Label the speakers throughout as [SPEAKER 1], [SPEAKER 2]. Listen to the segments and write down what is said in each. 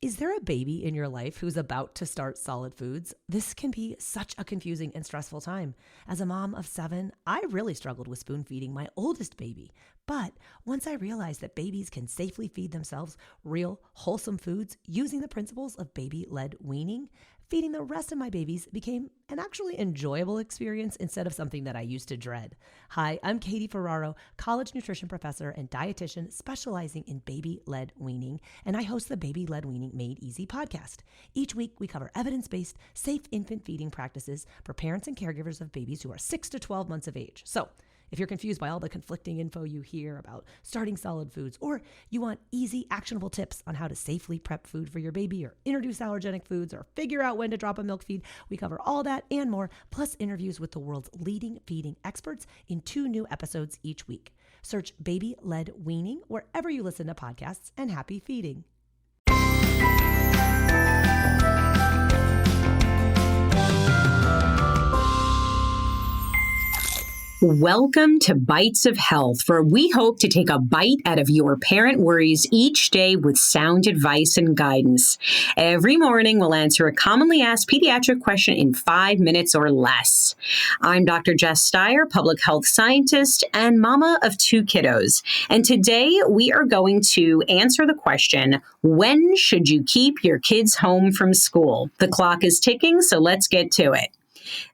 [SPEAKER 1] Is there a baby in your life who's about to start solid foods? This can be such a confusing and stressful time. As a mom of 7, I really struggled with spoon feeding my oldest baby. But once I realized that babies can safely feed themselves real, wholesome foods using the principles of baby-led weaning, feeding the rest of my babies became an actually enjoyable experience instead of something that I used to dread. Hi, I'm Katie Ferraro, college nutrition professor and dietitian specializing in baby-led weaning, and I host the Baby-Led Weaning Made Easy podcast. Each week, we cover evidence-based, safe infant feeding practices for parents and caregivers of babies who are 6 to 12 months of age. So, if you're confused by all the conflicting info you hear about starting solid foods, or you want easy, actionable tips on how to safely prep food for your baby, or introduce allergenic foods, or figure out when to drop a milk feed, we cover all that and more, plus interviews with the world's leading feeding experts in 2 new episodes each week. Search Baby-Led Weaning wherever you listen to podcasts, and happy feeding.
[SPEAKER 2] Welcome to Bytes of Health, where we hope to take a bite out of your parent worries each day with sound advice and guidance. Every morning, we'll answer a commonly asked pediatric question in 5 minutes or less. I'm Dr. Jess Steyer, public health scientist and mama of 2 kiddos. And today, we are going to answer the question, when should you keep your kids home from school? The clock is ticking, so let's get to it.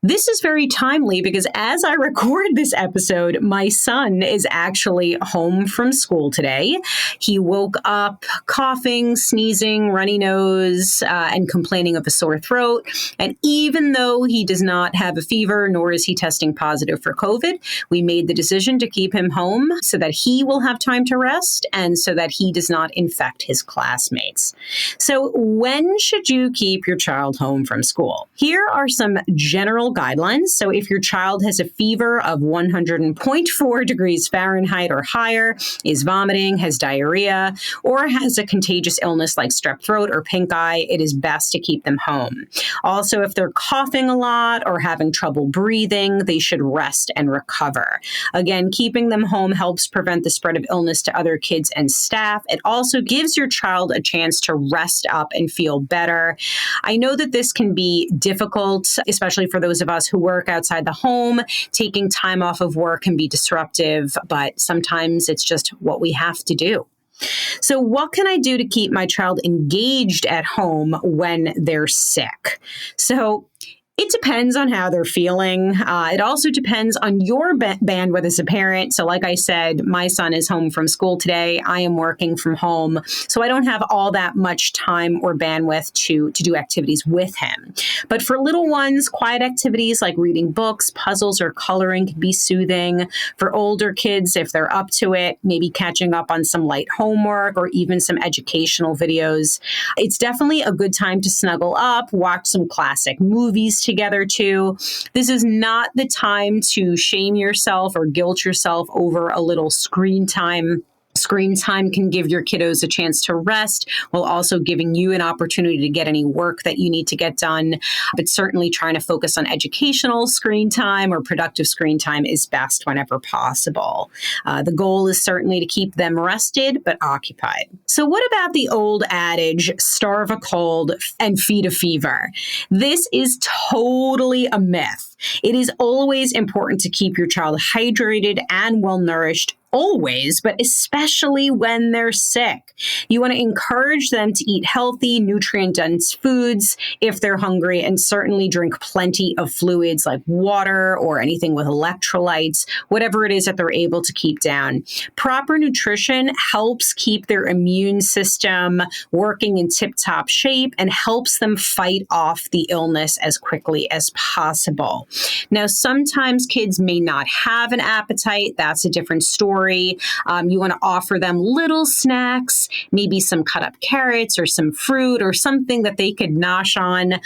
[SPEAKER 2] This is very timely because as I record this episode, my son is actually home from school today. He woke up coughing, sneezing, runny nose, and complaining of a sore throat. And even though he does not have a fever, nor is he testing positive for COVID, we made the decision to keep him home so that he will have time to rest and so that he does not infect his classmates. So when should you keep your child home from school? Here are some general guidelines. So if your child has a fever of 100.4 degrees Fahrenheit or higher, is vomiting, has diarrhea, or has a contagious illness like strep throat or pink eye, it is best to keep them home. Also, if they're coughing a lot or having trouble breathing, they should rest and recover. Again, keeping them home helps prevent the spread of illness to other kids and staff. It also gives your child a chance to rest up and feel better. I know that this can be difficult, especially for those of us who work outside the home. Taking time off of work can be disruptive, but sometimes it's just what we have to do. So what can I do to keep my child engaged at home when they're sick? So it depends on how they're feeling. It also depends on your bandwidth as a parent. So like I said, my son is home from school today. I am working from home. So I don't have all that much time or bandwidth to do activities with him. But for little ones, quiet activities like reading books, puzzles, or coloring can be soothing. For older kids, if they're up to it, maybe catching up on some light homework or even some educational videos. It's definitely a good time to snuggle up, watch some classic movies together too. This is not the time to shame yourself or guilt yourself over a little screen time. Screen time can give your kiddos a chance to rest while also giving you an opportunity to get any work that you need to get done. But certainly trying to focus on educational screen time or productive screen time is best whenever possible. The goal is certainly to keep them rested but occupied. So what about the old adage, starve a cold and feed a fever? This is totally a myth. It is always important to keep your child hydrated and well-nourished always, but especially when they're sick. You want to encourage them to eat healthy, nutrient-dense foods if they're hungry, and certainly drink plenty of fluids like water or anything with electrolytes, whatever it is that they're able to keep down. Proper nutrition helps keep their immune system working in tip-top shape and helps them fight off the illness as quickly as possible. Now, sometimes kids may not have an appetite. That's a different story. You want to offer them little snacks, maybe some cut up carrots or some fruit or something that they could nosh on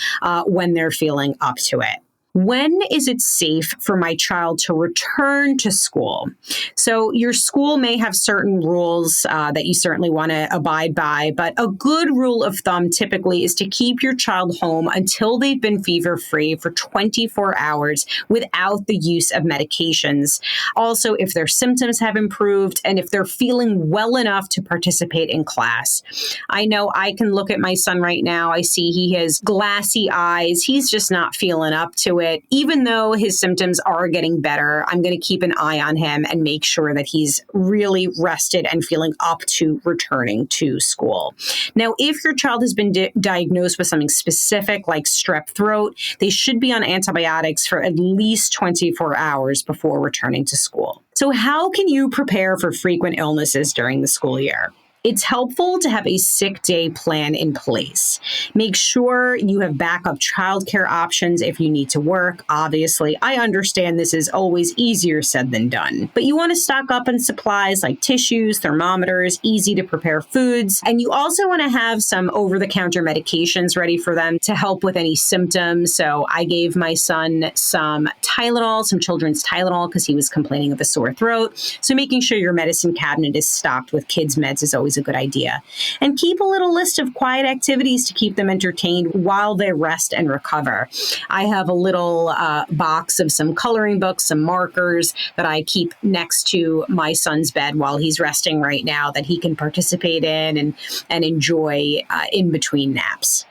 [SPEAKER 2] when they're feeling up to it. When is it safe for my child to return to school? So your school may have certain rules that you certainly want to abide by, but a good rule of thumb typically is to keep your child home until they've been fever-free for 24 hours without the use of medications. Also, if their symptoms have improved and if they're feeling well enough to participate in class. I know I can look at my son right now. I see he has glassy eyes. He's just not feeling up to it. Even though his symptoms are getting better, I'm going to keep an eye on him and make sure that he's really rested and feeling up to returning to school. Now, if your child has been diagnosed with something specific like strep throat, they should be on antibiotics for at least 24 hours before returning to school. So how can you prepare for frequent illnesses during the school year? It's helpful to have a sick day plan in place. Make sure you have backup childcare options if you need to work. Obviously, I understand this is always easier said than done, but you want to stock up on supplies like tissues, thermometers, easy to prepare foods, and you also want to have some over-the-counter medications ready for them to help with any symptoms. So I gave my son some Tylenol, some children's Tylenol, because he was complaining of a sore throat. So making sure your medicine cabinet is stocked with kids' meds is always a good idea. And keep a little list of quiet activities to keep them entertained while they rest and recover. I have a little box of some coloring books, some markers that I keep next to my son's bed while he's resting right now that he can participate in and enjoy in between naps.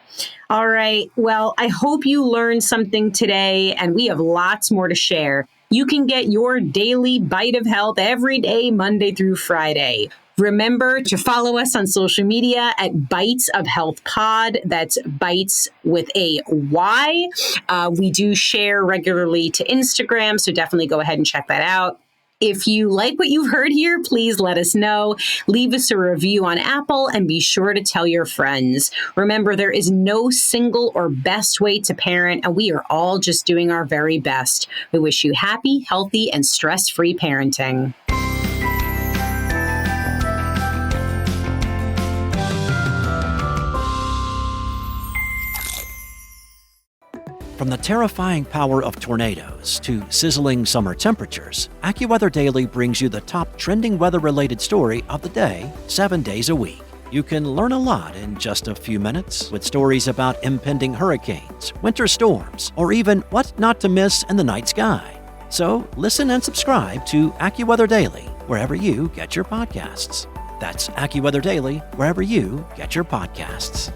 [SPEAKER 2] All right. Well, I hope you learned something today, and we have lots more to share. You can get your daily bite of health every day, Monday through Friday. Remember to follow us on social media at Bytes of Health Pod. That's Bytes with a Y. We do share regularly to Instagram, so definitely go ahead and check that out. If you like what you've heard here, please let us know. Leave us a review on Apple and be sure to tell your friends. Remember, there is no single or best way to parent, and we are all just doing our very best. We wish you happy, healthy, and stress-free parenting.
[SPEAKER 3] From the terrifying power of tornadoes to sizzling summer temperatures, AccuWeather Daily brings you the top trending weather-related story of the day, 7 days a week. You can learn a lot in just a few minutes with stories about impending hurricanes, winter storms, or even what not to miss in the night sky. So listen and subscribe to AccuWeather Daily wherever you get your podcasts. That's AccuWeather Daily wherever you get your podcasts.